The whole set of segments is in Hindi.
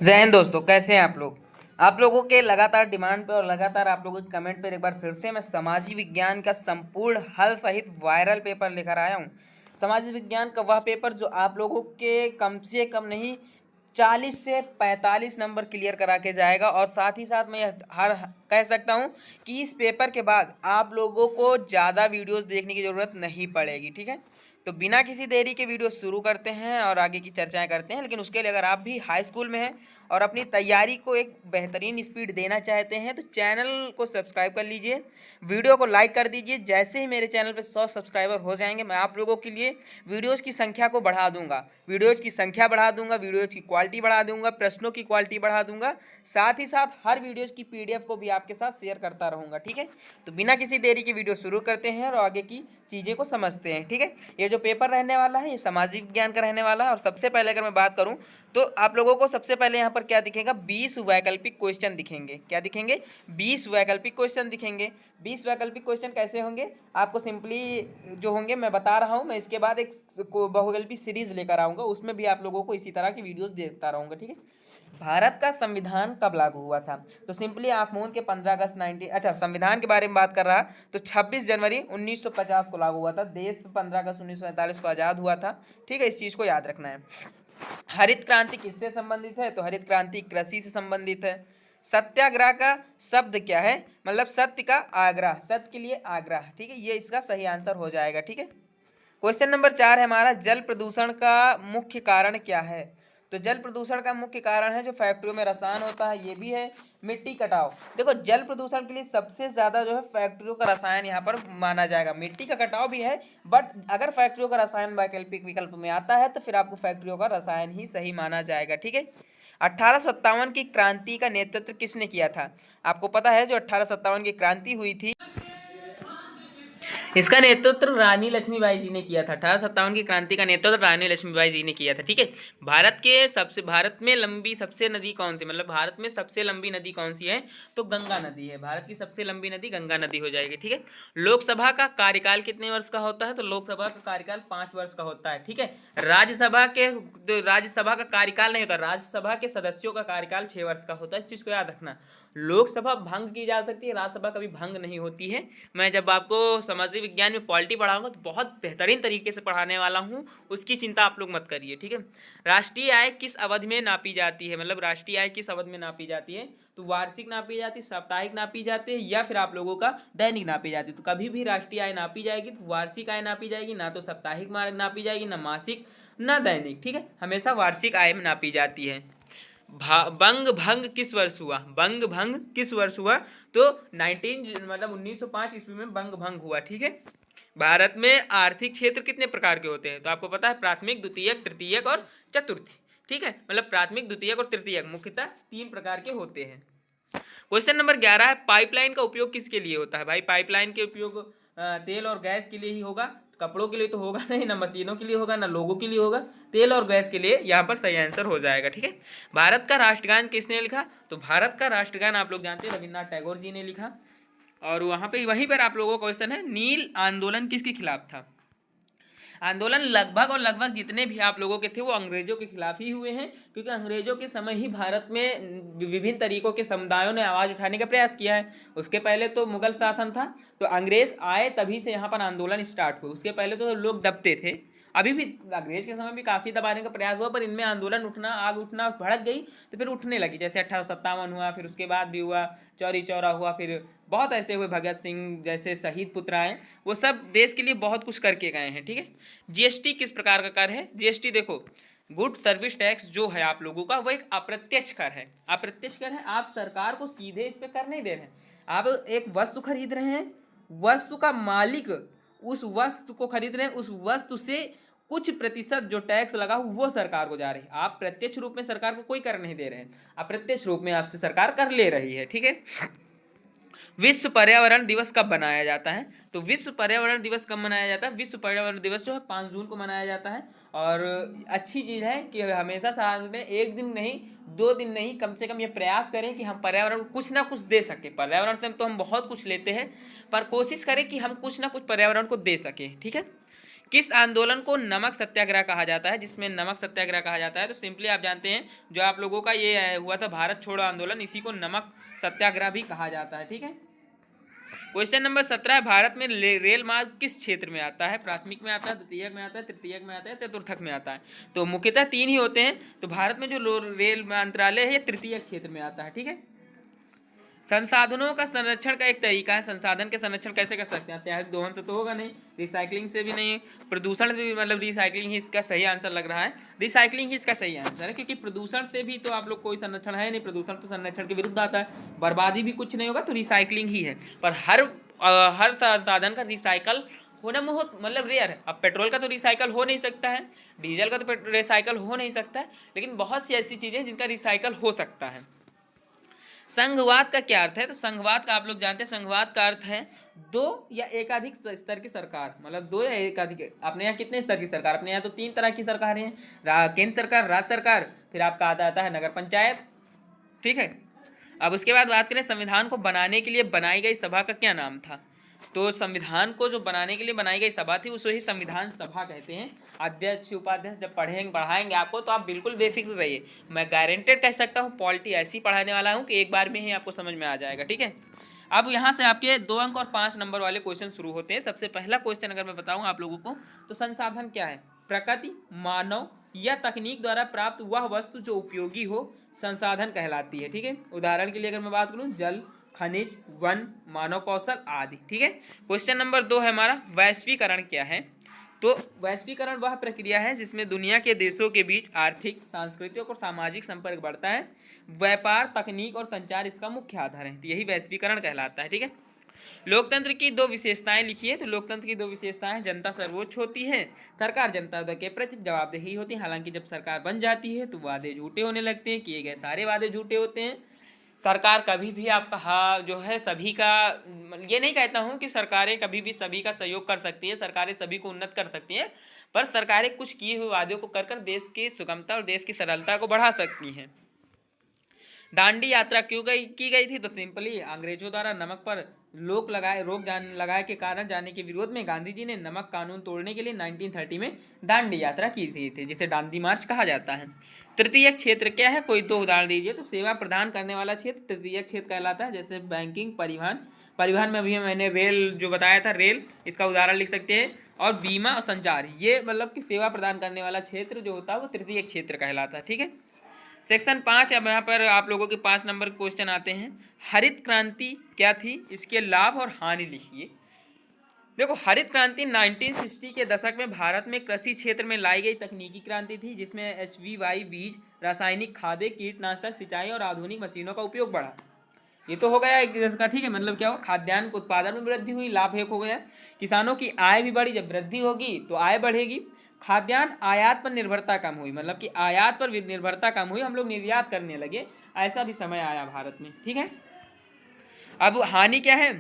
जय हिंद दोस्तों, कैसे हैं आप लोग। आप लोगों के लगातार डिमांड पे और लगातार आप लोगों के कमेंट पे एक बार फिर से मैं समाजीय विज्ञान का संपूर्ण हल सहित वायरल पेपर लेकर आया हूँ। समाजीय विज्ञान का वह पेपर जो आप लोगों के कम से कम नहीं 40 से 45 नंबर क्लियर करा के जाएगा। और साथ ही साथ मैं हर कह सकता हूँ कि इस पेपर के बाद आप लोगों को ज़्यादा वीडियोस देखने की ज़रूरत नहीं पड़ेगी। ठीक है, तो बिना किसी देरी के वीडियो शुरू करते हैं और आगे की चर्चाएं करते हैं। लेकिन उसके लिए अगर आप भी हाई स्कूल में हैं और अपनी तैयारी को एक बेहतरीन स्पीड देना चाहते हैं तो चैनल को सब्सक्राइब कर लीजिए, वीडियो को लाइक कर दीजिए। जैसे ही मेरे चैनल पर 100 सब्सक्राइबर हो जाएंगे मैं आप लोगों के लिए वीडियोज़ की संख्या को बढ़ा दूंगा, वीडियोज़ की संख्या बढ़ा दूंगा, वीडियोज़ की क्वालिटी बढ़ा दूंगा, प्रश्नों की क्वालिटी बढ़ा दूंगा। साथ ही साथ हर वीडियोज़ की PDF को भी आपके साथ शेयर करता रहूँगा। ठीक है, तो बिना किसी देरी के वीडियो शुरू करते हैं और आगे की चीज़ें को समझते हैं। ठीक है, ये जो पेपर रहने वाला है ये सामाजिक विज्ञान का रहने वाला है। और सबसे पहले अगर मैं बात करूं तो आप लोगों को सबसे पहले यहाँ पर क्या दिखेगा, 20 वैकल्पिक क्वेश्चन दिखेंगे। क्या दिखेंगे? 20 वैकल्पिक क्वेश्चन दिखेंगे। 20 वैकल्पिक क्वेश्चन कैसे होंगे आपको सिंपली जो होंगे मैं बता रहा हूँ। मैं इसके बाद एक बहुविकल्पी सीरीज लेकर आऊँगा, उसमें भी आप लोगों को इसी तरह की वीडियोज़ देखता रहूँगा। ठीक है, भारत का संविधान कब लागू हुआ था? तो सिंपली आप मून के 15 अगस्त संविधान के बारे में बात कर रहा तो 26 जनवरी 1950 को लागू हुआ था। देश 15 अगस्त 1947 को आज़ाद हुआ था। ठीक है, इस चीज़ को याद रखना है। हरित क्रांति किससे संबंधित है? तो हरित क्रांति कृषि से संबंधित है। सत्याग्रह का शब्द क्या है? मतलब सत्य का आग्रह, सत्य के लिए आग्रह। ठीक है, ये इसका सही आंसर हो जाएगा। ठीक है, क्वेश्चन नंबर 4 है हमारा, जल प्रदूषण का मुख्य कारण क्या है? तो जल प्रदूषण का मुख्य कारण है जो फैक्ट्रियों में रसायन होता है, ये भी है। मिट्टी कटाव, देखो जल प्रदूषण के लिए सबसे ज्यादा जो है फैक्ट्रियों का रसायन यहाँ पर माना जाएगा। मिट्टी का कटाव भी है, बट अगर फैक्ट्रियों का रसायन वैकल्पिक विकल्प में आता है तो फिर आपको फैक्ट्रियों का रसायन ही सही माना जाएगा। ठीक है, 1857 की क्रांति का नेतृत्व किसने किया था? आपको पता है जो 1857 की क्रांति हुई थी इसका नेतृत्व रानी लक्ष्मीबाई जी ने किया था। 1857 की क्रांति का नेतृत्व रानी लक्ष्मीबाई जी ने किया था। ठीक है, भारत में लंबी सबसे नदी कौन सी, मतलब भारत में सबसे लंबी नदी कौन सी है? तो गंगा नदी है। भारत की सबसे लंबी नदी गंगा नदी हो जाएगी। ठीक है, लोकसभा का कार्यकाल कितने वर्ष का होता है? तो लोकसभा का कार्यकाल 5 वर्ष का होता है। ठीक है, राज्यसभा का कार्यकाल नहीं होता, राज्यसभा के सदस्यों का कार्यकाल 6 वर्ष का होता है। इस चीज को याद रखना। लोकसभा भंग की जा सकती है, राज्यसभा कभी भंग नहीं होती है। मैं जब आपको सामाजिक विज्ञान में पॉलिटी पढ़ाऊंगा तो बहुत बेहतरीन तरीके से पढ़ाने वाला हूँ, उसकी चिंता आप लोग मत करिए। ठीक है, राष्ट्रीय आय किस अवधि में नापी जाती है? मतलब राष्ट्रीय आय किस अवधि में नापी जाती है? तो वार्षिक नापी जाती है, साप्ताहिक नापी जाती है, या फिर आप लोगों का दैनिक नापी जाती है। तो कभी भी राष्ट्रीय आय नापी जाएगी तो वार्षिक आय नापी जाएगी, ना तो साप्ताहिक नापी जाएगी, ना मासिक, ना दैनिक। ठीक है, हमेशा वार्षिक आय में नापी जाती है। बंग भंग किस वर्ष हुआ? बंग भंग किस वर्ष हुआ? तो 1905 ईस्वी में बंग भंग हुआ। ठीक है, भारत में आर्थिक क्षेत्र कितने प्रकार के होते हैं? तो आपको पता है प्राथमिक, द्वितीयक, तृतीयक और चतुर्थ। ठीक है, मतलब प्राथमिक, द्वितीयक और तृतीयक मुख्यतः 3 प्रकार के होते हैं। क्वेश्चन नंबर 11 है, पाइपलाइन का उपयोग किसके लिए होता है? भाई पाइपलाइन के उपयोग तेल और गैस के लिए ही होगा, कपड़ों के लिए तो होगा नहीं, ना मशीनों के लिए होगा, ना लोगों के लिए होगा। तेल और गैस के लिए यहाँ पर सही आंसर हो जाएगा। ठीक है, भारत का राष्ट्रगान किसने लिखा? तो भारत का राष्ट्रगान आप लोग जानते हैं रविन्द्रनाथ टैगोर जी ने लिखा। और वहाँ पे वहीं पर आप लोगों को क्वेश्चन है, नील आंदोलन किसके खिलाफ था? आंदोलन लगभग और लगभग जितने भी आप लोगों के थे वो अंग्रेजों के खिलाफ ही हुए हैं, क्योंकि अंग्रेजों के समय ही भारत में विभिन्न तरीकों के समुदायों ने आवाज़ उठाने का प्रयास किया है। उसके पहले तो मुगल शासन था, तो अंग्रेज आए तभी से यहाँ पर आंदोलन स्टार्ट हुए। उसके पहले तो लोग दबते थे, अभी भी अंग्रेज के समय भी काफ़ी दबाने का प्रयास हुआ, पर इनमें आंदोलन उठना, आग उठना भड़क गई तो फिर उठने लगी। जैसे 1857 हुआ, फिर उसके बाद भी हुआ, चौरी चौरा हुआ, फिर बहुत ऐसे हुए, भगत सिंह जैसे शहीद पुत्र आए, वो सब देश के लिए बहुत कुछ करके गए हैं। ठीक है, जीएसटी किस प्रकार का कर है? जीएसटी देखो, गुड सर्विस टैक्स जो है आप लोगों का वो एक अप्रत्यक्ष कर है। अप्रत्यक्ष कर है, आप सरकार को सीधे इस पर कर नहीं दे रहे हैं। आप एक वस्तु खरीद रहे हैं, वस्तु का मालिक उस वस्तु को खरीद रहे हैं, उस वस्तु से कुछ प्रतिशत जो टैक्स लगा वो सरकार को जा रही है। आप प्रत्यक्ष रूप में सरकार को कोई कर नहीं दे रहे हैं, अप्रत्यक्ष रूप में आपसे सरकार कर ले रही है। ठीक है, विश्व पर्यावरण दिवस कब मनाया जाता है? तो विश्व पर्यावरण दिवस कब मनाया जाता है? विश्व पर्यावरण दिवस जो है 5 जून को मनाया जाता है। और अच्छी चीज़ है कि हमेशा साल में 1 दिन नहीं, 2 दिन नहीं, कम से कम ये प्रयास करें कि हम पर्यावरण को कुछ ना कुछ दे सकें। पर्यावरण से तो हम बहुत कुछ लेते हैं, पर कोशिश करें कि हम कुछ ना कुछ पर्यावरण को दे सकें। ठीक है, किस आंदोलन को नमक सत्याग्रह कहा जाता है? जिसमें नमक सत्याग्रह कहा जाता है, तो सिंपली आप जानते हैं जो आप लोगों का ये हुआ था भारत छोड़ो आंदोलन, इसी को नमक सत्याग्रह भी कहा जाता है। ठीक है। क्वेश्चन नंबर 17 भारत में रेल मार्ग किस क्षेत्र में आता है? प्राथमिक में आता है, द्वितीयक में आता है, तृतीयक में आता है, चतुर्थक में आता है? तो मुख्यतः 3 ही होते हैं। तो भारत में जो रेल मंत्रालय है ये तृतीयक क्षेत्र में आता है। ठीक है। संसाधनों का संरक्षण का एक तरीका है। संसाधन के संरक्षण कैसे कर सकते हैं? अत्याधिक दोहन से तो होगा नहीं, रिसाइकलिंग से भी नहीं, प्रदूषण से भी, मतलब रिसाइकलिंग ही इसका सही आंसर लग रहा है। रिसाइकलिंग ही इसका सही आंसर है, क्योंकि प्रदूषण से भी तो आप लोग कोई संरक्षण है नहीं, प्रदूषण तो संरक्षण के विरुद्ध आता है, बर्बादी भी कुछ नहीं होगा, तो रिसाइकलिंग ही है। पर हर संसाधन का रिसाइकल होना बहुत मतलब रेयर है। अब पेट्रोल का तो रिसाइकल हो नहीं सकता है, डीजल का तो रिसाइकल हो नहीं सकता है, लेकिन बहुत सी ऐसी चीज़ें जिनका रिसाइकल हो सकता है। संघवाद का क्या अर्थ है? तो संघवाद का आप लोग जानते हैं, संघवाद का अर्थ है दो या एकाधिक स्तर की सरकार, मतलब दो या एकाधिक। अपने यहाँ कितने स्तर की सरकार? अपने यहाँ तो 3 तरह की सरकारें हैं, केंद्र सरकार, राज्य सरकार, फिर आपका आता है नगर पंचायत। ठीक है। अब उसके बाद बात करें संविधान को बनाने के लिए बनाई गई सभा का क्या नाम था? तो संविधान को जो बनाने के लिए बनाई गई सभा थी उसे ही संविधान सभा कहते हैं। अध्यक्ष उपाध्यक्ष जब पढ़ाएंगे आपको तो आप बिल्कुल बेफिक्र रहिए, मैं गारंटेड कह सकता हूँ पॉलिटी ऐसी पढ़ाने वाला हूँ कि एक बार में ही आपको समझ में आ जाएगा। ठीक है। अब यहाँ से आपके 2 अंक और 5 नंबर वाले क्वेश्चन शुरू होते हैं। सबसे पहला क्वेश्चन अगर मैं बताऊँ आप लोगों को, तो संसाधन क्या है? प्रकृति, मानव या तकनीक द्वारा प्राप्त वह वस्तु जो उपयोगी हो संसाधन कहलाती है। ठीक है। उदाहरण के लिए अगर मैं बात करूँ, जल, खनिज, वन, मानव कौशल आदि। ठीक है। क्वेश्चन नंबर 2 है हमारा, वैश्वीकरण क्या है? तो वैश्वीकरण वह प्रक्रिया है जिसमें दुनिया के देशों के बीच आर्थिक, सांस्कृतिक और सामाजिक संपर्क बढ़ता है। व्यापार, तकनीक और संचार इसका मुख्य आधार है। तो यही वैश्वीकरण कहलाता है। ठीक है। लोकतंत्र की 2 विशेषताएं लिखिए। तो लोकतंत्र की 2 विशेषताएं, जनता सर्वोच्च होती है, सरकार जनता के प्रति जवाबदेही होती है। हालांकि जब सरकार बन जाती है तो वादे झूठे होने लगते हैं, किए गए सारे वादे झूठे होते हैं। सरकार कभी भी आपका जो है सभी का, ये नहीं कहता हूँ कि सरकारें कभी भी सभी का सहयोग कर सकती है, सरकारें सभी को उन्नत कर सकती हैं, पर सरकारें कुछ किए हुए वादों को कर कर देश की सुगमता और देश की सरलता को बढ़ा सकती हैं। दांडी यात्रा क्यों की गई थी? तो सिंपली अंग्रेजों द्वारा नमक पर रोक लगाए के कारण जाने के विरोध में गांधी जी ने नमक कानून तोड़ने के लिए 1930 में दांडी यात्रा की थी, जिसे दांडी मार्च कहा जाता है। तृतीयक क्षेत्र क्या है? कोई 2 उदाहरण दीजिए। तो सेवा प्रदान करने वाला क्षेत्र तृतीयक क्षेत्र कहलाता है, जैसे बैंकिंग, परिवहन में भी मैंने रेल जो बताया था, रेल, इसका उदाहरण लिख सकते हैं। और बीमा और संचार, ये मतलब कि सेवा प्रदान करने वाला क्षेत्र जो होता है वो तृतीयक क्षेत्र कहलाता है। ठीक है। सेक्शन 5, अब यहाँ पर आप लोगों के 5 नंबर क्वेश्चन आते हैं। हरित क्रांति क्या थी? इसके लाभ और हानि लिखिए। देखो, हरित क्रांति 1960 के दशक में भारत में कृषि क्षेत्र में लाई गई तकनीकी क्रांति थी, जिसमें HVY बीज, रासायनिक खादें, कीटनाशक, सिंचाई और आधुनिक मशीनों का उपयोग बढ़ा। ये तो हो गया एक इसका। ठीक है। मतलब क्या हो, खाद्यान्न के उत्पादन में वृद्धि हुई, लाभ एक हो गया। किसानों की आय भी बढ़ी, जब वृद्धि होगी तो आय बढ़ेगी। खाद्यान्न आयात पर निर्भरता कम हुई, मतलब कि आयात पर निर्भरता कम हुई, हम लोग निर्यात करने लगे, ऐसा भी समय आया भारत में। ठीक है। अब हानि क्या है?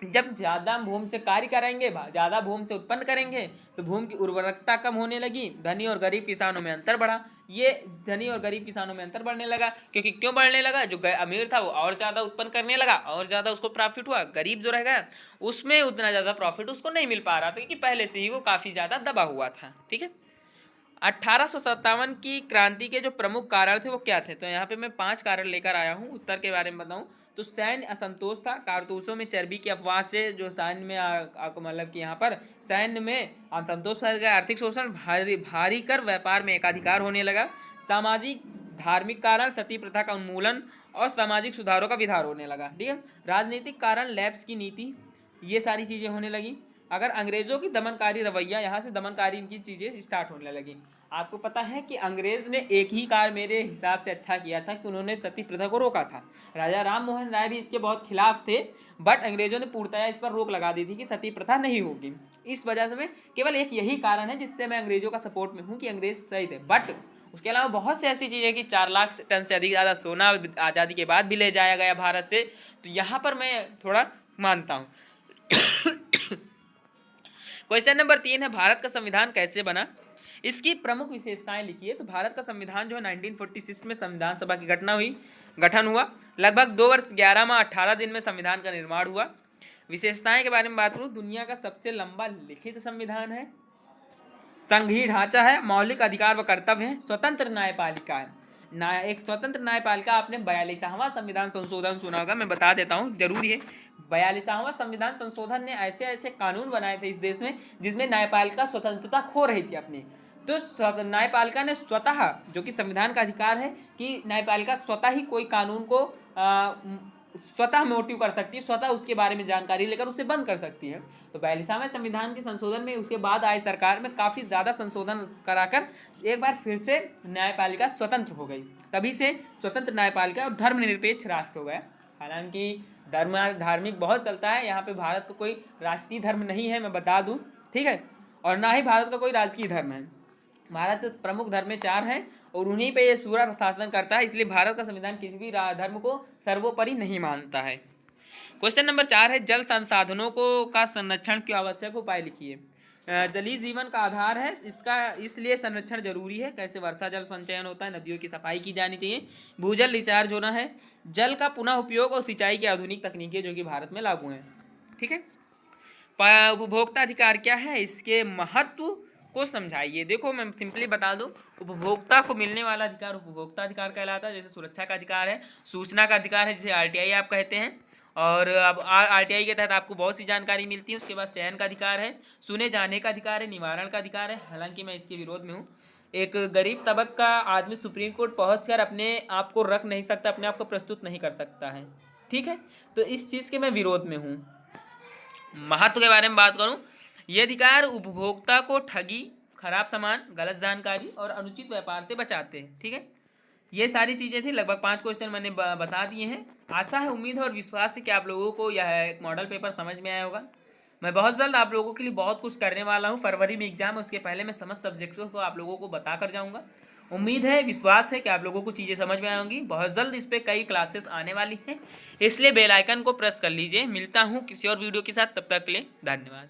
जब ज़्यादा भूमि से कार्य करेंगे, ज़्यादा भूमि से उत्पन्न करेंगे, तो भूमि की उर्वरकता कम होने लगी, धनी और गरीब किसानों में अंतर बढ़ा। ये धनी और गरीब किसानों में अंतर बढ़ने लगा, क्योंकि क्यों बढ़ने लगा? जो अमीर था वो और ज़्यादा उत्पन्न करने लगा, और ज़्यादा उसको प्रॉफिट हुआ। गरीब जो रह गया उसमें उतना ज़्यादा प्रॉफिट उसको नहीं मिल पा रहा था, क्योंकि पहले से ही वो काफ़ी ज़्यादा दबा हुआ था। ठीक है। 1857 की क्रांति के जो प्रमुख कारण थे वो क्या थे? तो यहाँ पे मैं 5 कारण लेकर आया हूँ। उत्तर के बारे में बताऊँ तो सैन्य असंतोष था, कारतूसों में चर्बी की अफवाह से जो सैन्य में मतलब कि यहाँ पर सैन्य में असंतोष फैल गया। आर्थिक शोषण, भारी कर व्यापार में एकाधिकार होने लगा। सामाजिक धार्मिक कारण, सती प्रथा का उन्मूलन और सामाजिक सुधारों का विधार होने लगा। ठीक है। राजनीतिक कारण, लैप्स की नीति, ये सारी चीज़ें होने लगी। अगर अंग्रेजों की दमनकारी रवैया, यहाँ से दमनकारी इनकी चीज़ें स्टार्ट होने लगी। आपको पता है कि अंग्रेज ने एक ही कार्य मेरे हिसाब से अच्छा किया था कि उन्होंने सती प्रथा को रोका था। राजा राम मोहन राय भी इसके बहुत खिलाफ थे, बट अंग्रेजों ने पूर्णतया इस पर रोक लगा दी थी कि सती प्रथा नहीं होगी। इस वजह से मैं केवल एक यही कारण है जिससे मैं अंग्रेजों का सपोर्ट में हूँ कि अंग्रेज सही थे। बट उसके अलावा बहुत सी ऐसी चीज़ें कि 4 लाख टन से अधिक ज़्यादा सोना आज़ादी के बाद भी ले जाया गया भारत से, तो यहाँ पर मैं थोड़ा मानता हूँ। क्वेश्चन नंबर 3 है, भारत का संविधान कैसे बना? इसकी प्रमुख विशेषताएं लिखिए। तो भारत का संविधान जो है 1946 में संविधान सभा की गठन हुआ। लगभग 2 वर्ष 11 माह 18 दिन में संविधान का निर्माण हुआ। विशेषताएं के बारे में बात करूँ, दुनिया का सबसे लंबा लिखित संविधान है, संघीय ढांचा है, मौलिक अधिकार व कर्तव्य है, स्वतंत्र न्यायपालिका है। एक स्वतंत्र न्यायपालिका, आपने 42वां संविधान संशोधन सुना होगा, मैं बता देता हूँ, जरूरी है। 42वां संविधान संशोधन ने ऐसे ऐसे कानून बनाए थे इस देश में जिसमें न्यायपालिका स्वतंत्रता खो रही थी अपनी। तो न्यायपालिका ने स्वतः, जो कि संविधान का अधिकार है कि न्यायपालिका स्वतः ही कोई कानून को स्वतः मोटिव कर सकती है, स्वतः उसके बारे में जानकारी लेकर उसे बंद कर सकती है। तो 42वें संविधान के संशोधन में उसके बाद आए सरकार में काफ़ी ज़्यादा संशोधन कराकर एक बार फिर से न्यायपालिका स्वतंत्र हो गई। तभी से स्वतंत्र न्यायपालिका और धर्मनिरपेक्ष राष्ट्र हो गया। हालांकि धार्मिक बहुत चलता है यहाँ पे, भारत का कोई राष्ट्रीय धर्म नहीं है, मैं बता दूँ, ठीक है, और ना ही भारत का कोई राजकीय धर्म है। भारत प्रमुख धर्म में 4 हैं और उन्हीं पे ये पूरा शासन करता है, इसलिए भारत का संविधान किसी भी धर्म को सर्वोपरि नहीं मानता है। क्वेश्चन नंबर 4 है, जल संसाधनों को का संरक्षण क्यों आवश्यक, उपाय लिखिए। जलीय जीवन का आधार है, इसका इसलिए संरक्षण जरूरी है। कैसे वर्षा जल संचयन होता है, नदियों की सफाई की जानी चाहिए, भूजल रिचार्ज होना है, जल का पुनः उपयोग और सिंचाई की आधुनिक तकनीकें जो कि भारत में लागू हैं, ठीक है। उपभोक्ता अधिकार क्या है, इसके महत्व को समझाइए। देखो मैं सिंपली बता दूं, उपभोक्ता को मिलने वाला अधिकार उपभोक्ता अधिकार कहलाता है। जैसे सुरक्षा का अधिकार है, सूचना का अधिकार है, जिसे आरटीआई आप कहते हैं, और अब आरटीआई के तहत आपको बहुत सी जानकारी मिलती है। उसके बाद चयन का अधिकार है, सुने जाने का अधिकार है, निवारण का अधिकार है। हालांकि मैं इसके विरोध में हूँ। एक गरीब तबक का आदमी सुप्रीम कोर्ट पहुँच कर अपने आप को रख नहीं सकता, अपने आप को प्रस्तुत नहीं कर सकता है, ठीक है। तो इस चीज़ के मैं विरोध में हूँ। महत्व के बारे में बात करूँ, ये अधिकार उपभोक्ता को ठगी, खराब सामान, गलत जानकारी और अनुचित व्यापार से बचाते हैं, ठीक है। ये सारी चीज़ें थी, लगभग 5 क्वेश्चन मैंने बता दिए हैं। आशा है, उम्मीद है और विश्वास है कि आप लोगों को यह एक मॉडल पेपर समझ में आया होगा। मैं बहुत जल्द आप लोगों के लिए बहुत कुछ करने वाला हूँ। फरवरी में एग्जाम है, उसके पहले मैं समस्त सब्जेक्ट्स को आप लोगों को बता कर जाऊँगा। उम्मीद है, विश्वास है कि आप लोगों को चीज़ें समझ में आएंगी। बहुत जल्द इस पर कई क्लासेस आने वाली हैं, इसलिए बेल आइकन को प्रेस कर लीजिए। मिलता हूँ किसी और वीडियो के साथ, तब तक के लिए धन्यवाद।